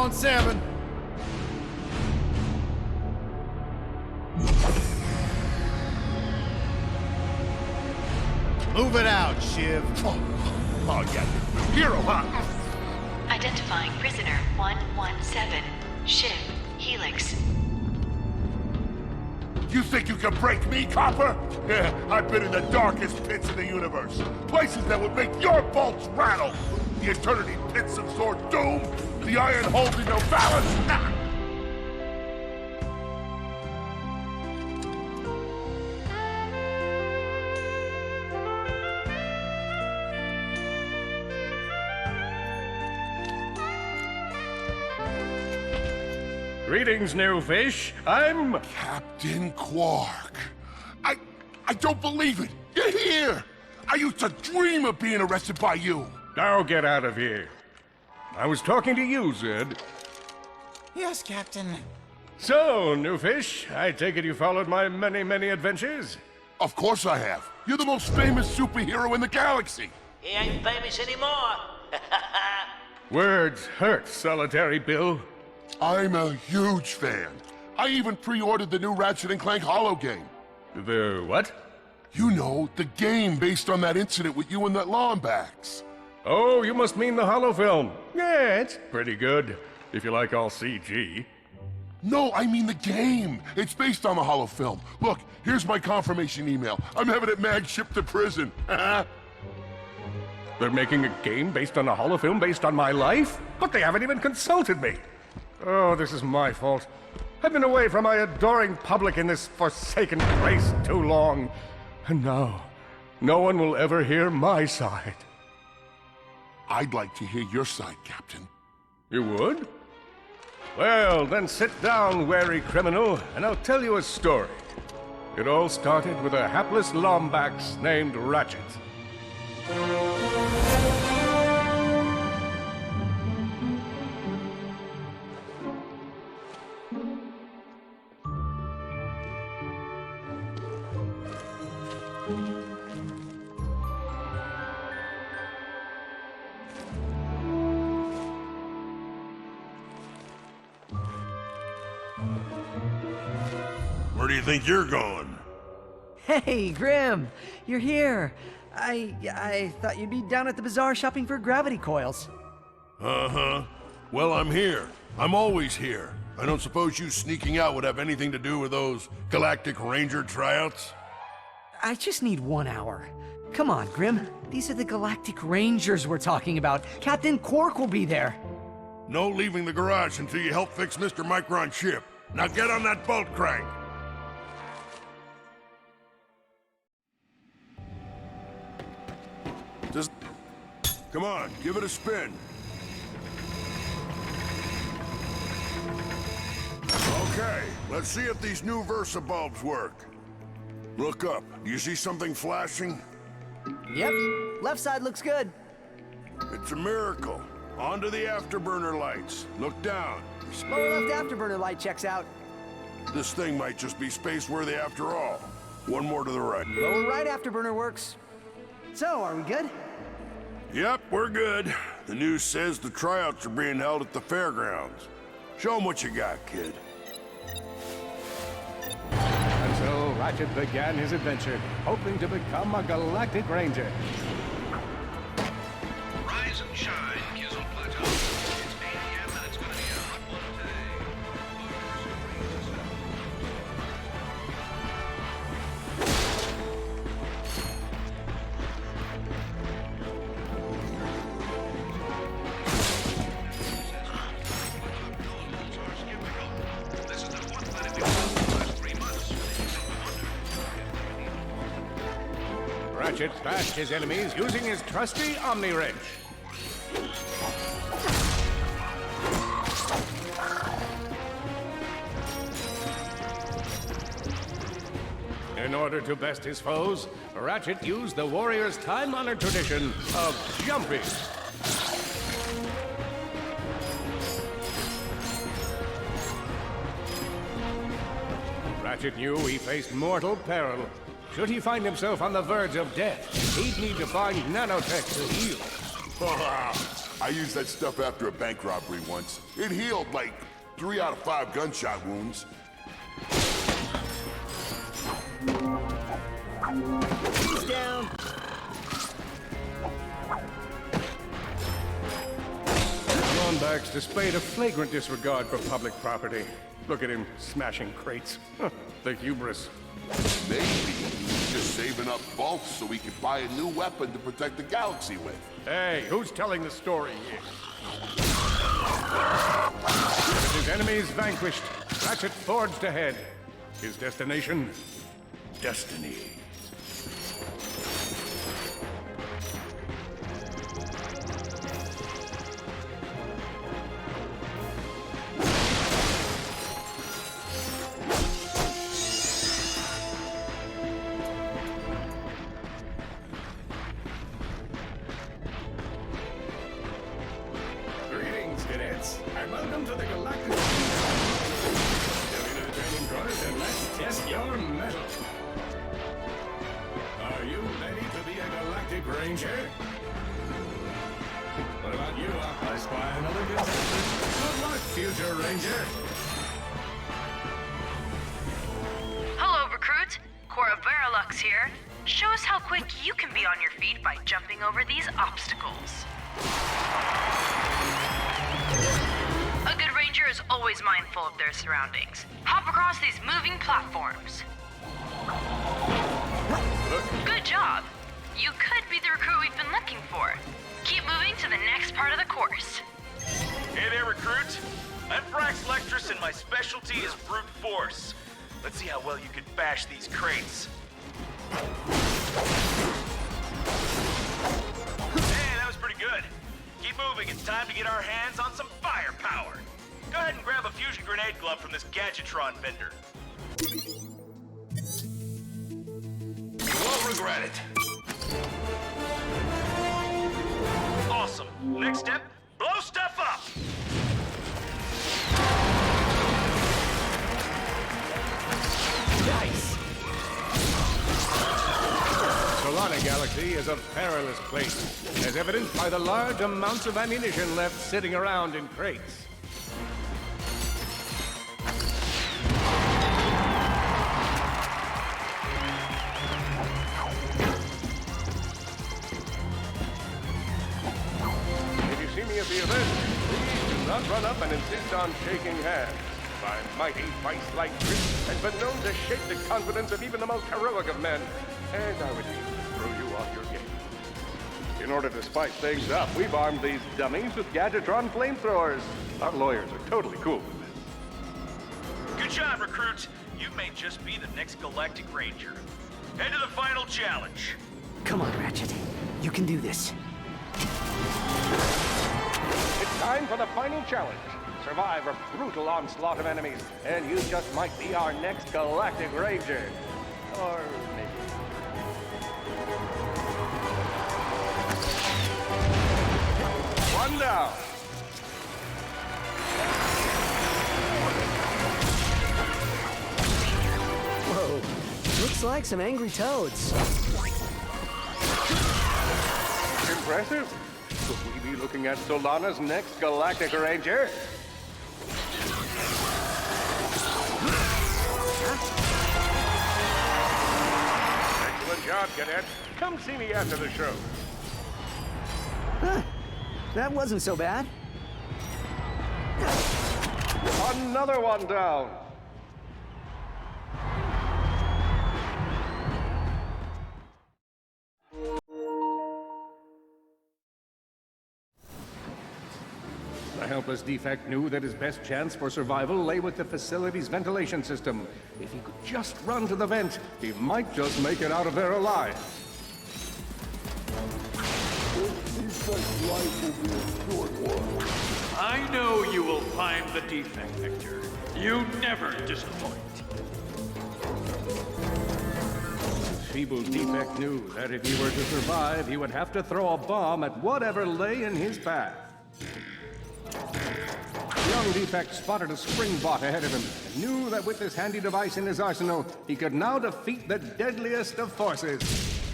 on salmon. Move it out, Shiv. Oh yeah. Hero, huh? Identifying prisoner 117, Shiv, Helix. You think you can break me, copper? Yeah, I've been in the darkest pits of the universe. Places that would make your bolts rattle. The eternity pits of Sword Doom, the iron holding no balance. Nah. Greetings, new fish. I'm... Captain Quark. I don't believe it. You're here. I used to dream of being arrested by you. Now get out of here. I was talking to you, Zed. Yes, Captain. So, new fish, I take it you followed my many, many adventures? Of course I have. You're the most famous superhero in the galaxy. He ain't famous anymore. Words hurt, Solitary Bill. I'm a huge fan. I even pre-ordered the new Ratchet Clank holo game. The what? You know, the game based on that incident with you and that Lombax. Oh, you must mean the holofilm. Yeah, it's pretty good, if you like all CG. No, I mean the game. It's based on the holofilm. Look, here's my confirmation email. I'm having it mag shipped to prison. They're making a game based on a holofilm based on my life? But they haven't even consulted me. Oh, this is my fault. I've been away from my adoring public in this forsaken place too long. And now, no one will ever hear my side. I'd like to hear your side, Captain. You would? Well, then sit down, wary criminal, and I'll tell you a story. It all started with a hapless Lombax named Ratchet. Where do you think you're going? Hey, Grim! You're here! I thought you'd be down at the bazaar shopping for gravity coils. Uh-huh. Well, I'm here. I'm always here. I don't suppose you sneaking out would have anything to do with those Galactic Ranger tryouts? I just need 1 hour. Come on, Grim. These are the Galactic Rangers we're talking about. Captain Quark will be there. No leaving the garage until you help fix Mr. Micron's ship. Now get on that bolt crank! Just... Come on, give it a spin. Okay, let's see if these new Versa bulbs work. Look up. Do you see something flashing? Yep. Left side looks good. It's a miracle. Onto the afterburner lights. Look down. Lower left afterburner light checks out. This thing might just be space-worthy after all. One more to the right. Lower right afterburner works. So, are we good? Yep, we're good. The news says the tryouts are being held at the fairgrounds. Show 'em what you got, kid. And so Ratchet began his adventure, hoping to become a Galactic Ranger. Rise and shine, Kizzle Plateau. It's 8 a.m. and it's gonna be a hot one today. This is the one planet we've been on the last 3 months. Ratchet bashed his enemies using his trusty Omni Wrench. In order to best his foes, Ratchet used the warrior's time-honored tradition of jumping. Ratchet knew he faced mortal peril. Should he find himself on the verge of death, he'd need to find nanotech to heal. I used that stuff after a bank robbery once. It healed like 3 out of 5 gunshot wounds. He's down. Lornback's displayed a flagrant disregard for public property. Look at him smashing crates. The hubris. Maybe he's just saving up bolts so he can buy a new weapon to protect the galaxy with. Hey, who's telling the story here? With his enemies vanquished, Ratchet forged ahead. His destination? Destiny. Greetings, cadets, and welcome to the Galactic. Step into the training quarters and let's test your mettle. Are you ready to be a Galactic Ranger? What about you? I spy another contestant. Good luck, future Ranger. Hello, recruit. Cora Verilux here. Show us how quick you can be on your feet by jumping over these obstacles. A good ranger is always mindful of their surroundings. Hop across these moving platforms. Good job. You could be the recruit we've been looking for. Keep moving to the next part of the course. Hey there, recruit. I'm Brax Lectress, and my specialty is brute force. Let's see how well you can bash these crates. Hey, that was pretty good. Keep moving. It's time to get our hands on some firepower. Go ahead and grab a fusion grenade glove from this Gadgetron vendor. You won't regret it. Awesome. Next step, blow stuff up. Nice. Solana Galaxy is a perilous place, as evidenced by the large amounts of ammunition left sitting around in crates. If you see me at the event, please do not run up and insist on shaking hands. My mighty vice-like grip has been known to shake the confidence of even the most heroic of men, and I would hate to throw you off your game. In order to spice things up, we've armed these dummies with Gadgetron flamethrowers. Our lawyers are totally cool with this. Good job, recruit. You may just be the next Galactic Ranger. Head to the final challenge. Come on, Ratchet. You can do this. It's time for the final challenge. Survive a brutal onslaught of enemies, and you just might be our next Galactic Ranger. Or maybe. One down. Whoa. Looks like some angry toads. Impressive. Could we be looking at Solana's next Galactic Ranger? Excellent job, cadet. Come see me after the show. Huh. That wasn't so bad. Another one down. The helpless defect knew that his best chance for survival lay with the facility's ventilation system. If he could just run to the vent, he might just make it out of there alive. I know you will find the defect, Victor. You never disappoint. Feeble defect knew that if he were to survive, he would have to throw a bomb at whatever lay in his path. Young Defect spotted a spring bot ahead of him and knew that with this handy device in his arsenal, he could now defeat the deadliest of forces,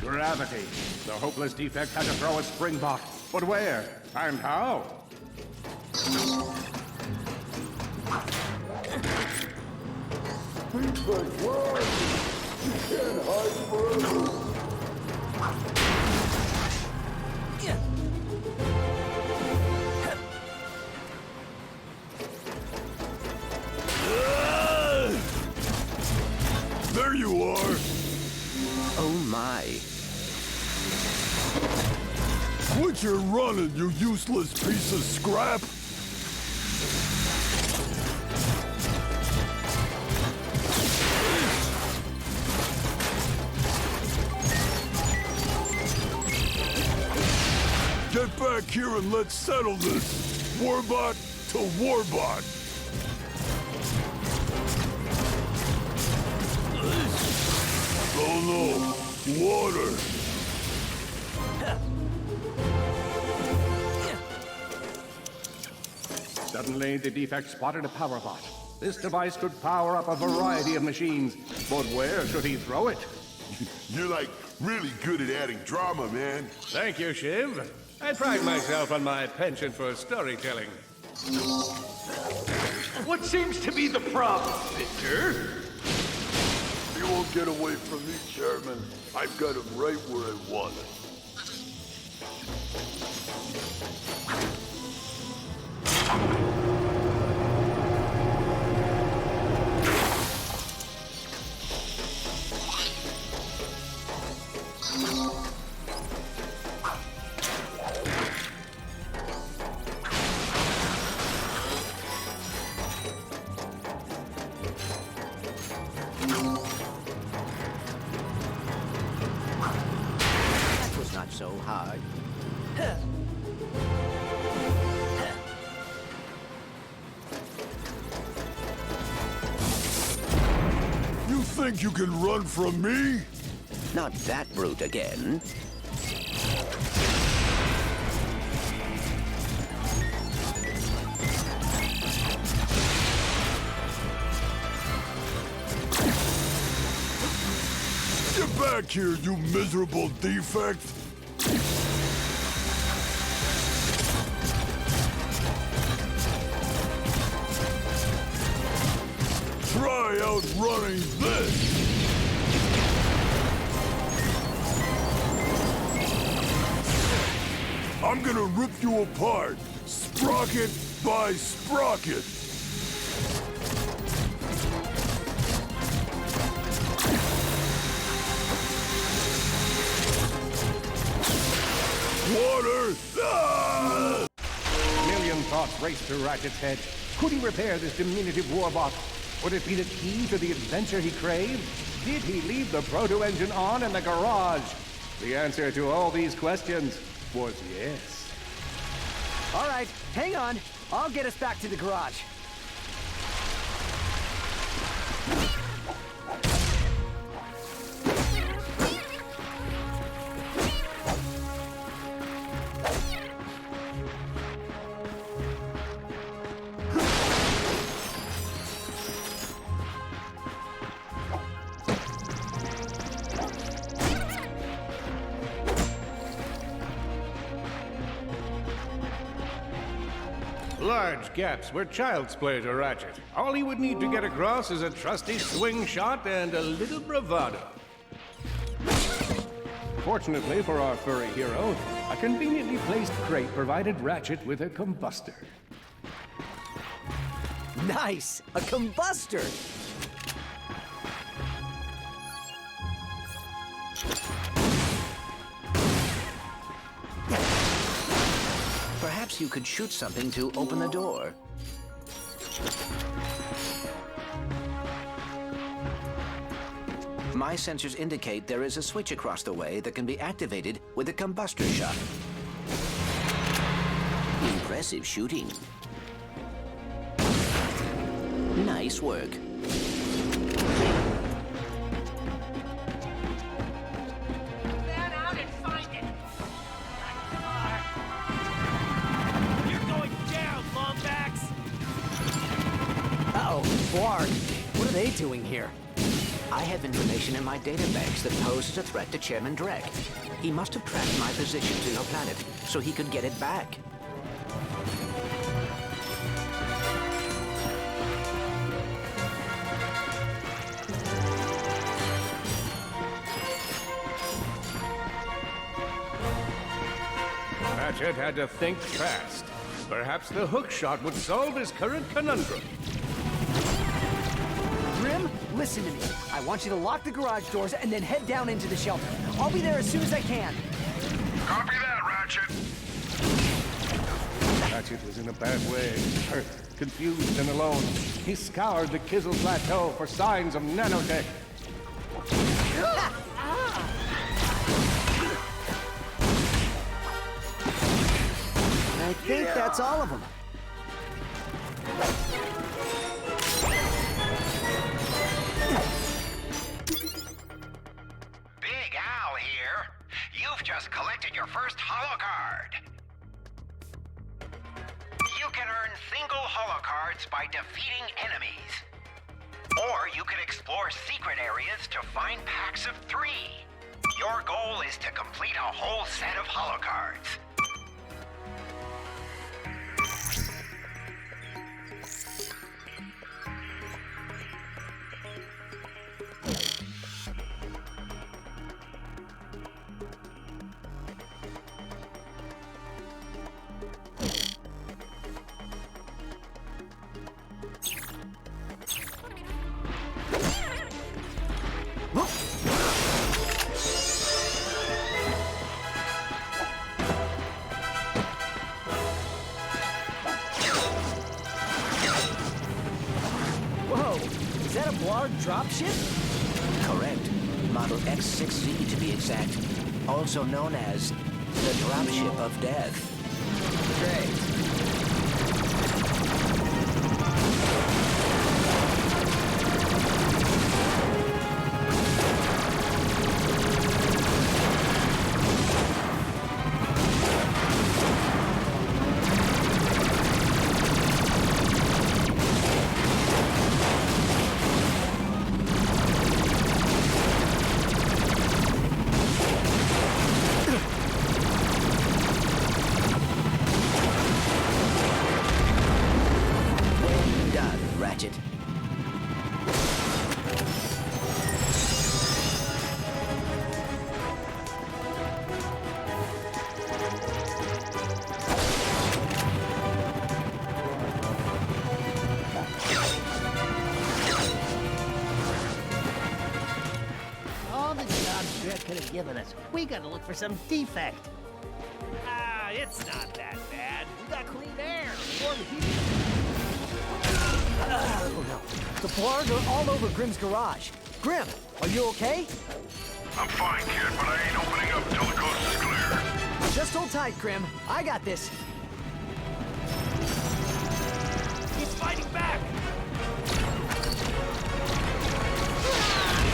gravity. The hopeless Defect had to throw a spring bot But where and how? There you are! Oh my. Quit your running, you useless piece of scrap! Get back here and let's settle this! Warbot to Warbot! Oh no! Water! Suddenly, the defect spotted a power bot. This device could power up a variety of machines, but where should he throw it? You're like really good at adding drama, man. Thank you, Shiv. I pride myself on my penchant for storytelling. What seems to be the problem, Victor? You won't get away from me, Chairman. I've got him right where I want him. That was not so hard. You think you can run from me? Not that brute again. Get back here, you miserable defect! Try outrunning this! I'm gonna rip you apart, sprocket by sprocket! Water! Ah! A million thoughts raced through Ratchet's head. Could he repair this diminutive warbot? Would it be the key to the adventure he craved? Did he leave the proto-engine on in the garage? The answer to all these questions was yes. All right, hang on. I'll get us back to the garage. Large gaps were child's play to Ratchet. All he would need to get across is a trusty swing shot and a little bravado. Fortunately for our furry hero, a conveniently placed crate provided Ratchet with a combustor. Nice! A combustor! Perhaps you could shoot something to open the door. My sensors indicate there is a switch across the way that can be activated with a combustor shot. Impressive shooting. Nice work. Man out and find it! You're going down, Lombax! Uh-oh, Blarg. What are they doing here? I have information in my databanks that poses a threat to Chairman Drek. He must have tracked my position to your planet so he could get it back. Ratchet had to think fast. Perhaps the hook shot would solve his current conundrum. Grim, listen to me. I want you to lock the garage doors and then head down into the shelter. I'll be there as soon as I can. Copy that, Ratchet. Ratchet was in a bad way. Hurt, confused, and alone. He scoured the Kizzle Plateau for signs of nanotech. I think that's all of them. Big Al here. You've just collected your first holocard. You can earn single holocards by defeating enemies. Or you can explore secret areas to find packs of 3. Your goal is to complete a whole set of holocards. Whoa, is that a Blarg dropship? Correct. Model X6Z to be exact. Also known as the Dropship of Death. Great. Well done, Ratchet. All the jobs Drek could have given us. We gotta look for some defect. Ah, it's not that bad. We got clean air. Warm heat. Oh no, the Blarg are all over Grim's garage. Grim, are you okay? I'm fine, kid, but I ain't opening up until the coast is clear. Just hold tight, Grim. I got this. He's fighting back.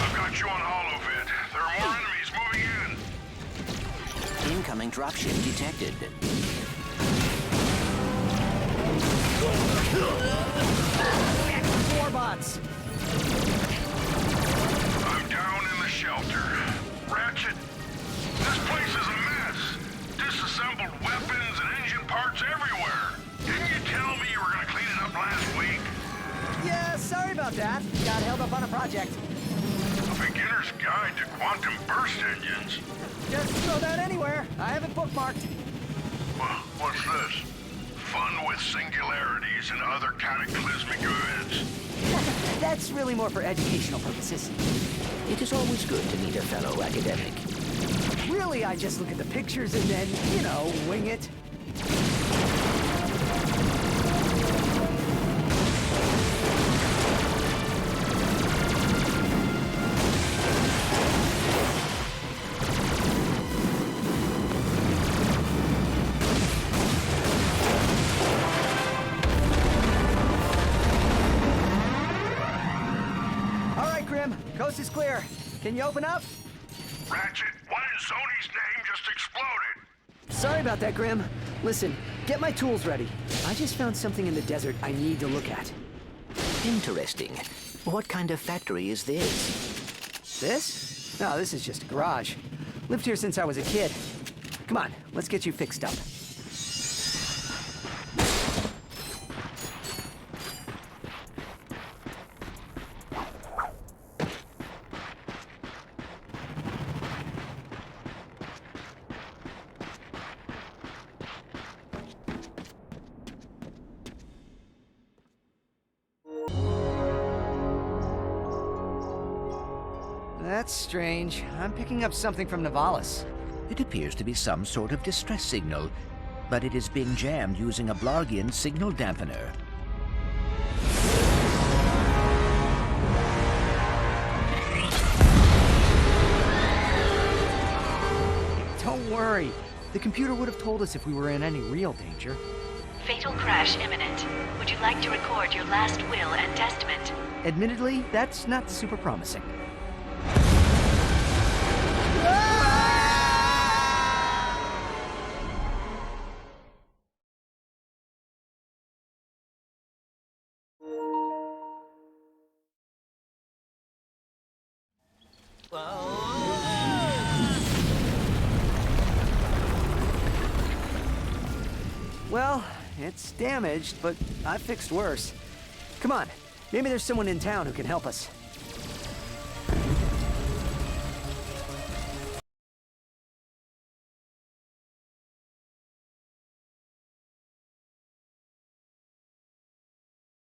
I've got you on holovid. There are more enemies moving in. Incoming dropship detected. Four bots. I'm down in the shelter. Ratchet, this place is a mess. Disassembled weapons and engine parts everywhere. Didn't you tell me you were gonna clean it up last week? Yeah, sorry about that. Got held up on a project. A beginner's guide to quantum burst engines. Just throw that anywhere. I have it bookmarked. What's this? Fun with singularities and other cataclysmic events. That's really more for educational purposes. It is always good to meet a fellow academic. Really, I just look at the pictures and then, you know, wing it. All right, Grim, coast is clear. Can you open up? Ratchet, one in Sony's name just exploded. Sorry about that, Grim. Listen, get my tools ready. I just found something in the desert I need to look at. Interesting. What kind of factory is this? This? No, this is just a garage. Lived here since I was a kid. Come on, let's get you fixed up. That's strange. I'm picking up something from Navalis. It appears to be some sort of distress signal, but it is being jammed using a Blargian signal dampener. Don't worry. The computer would have told us if we were in any real danger. Fatal crash imminent. Would you like to record your last will and testament? Admittedly, that's not super promising. Well, it's damaged, but I've fixed worse. Come on, maybe there's someone in town who can help us.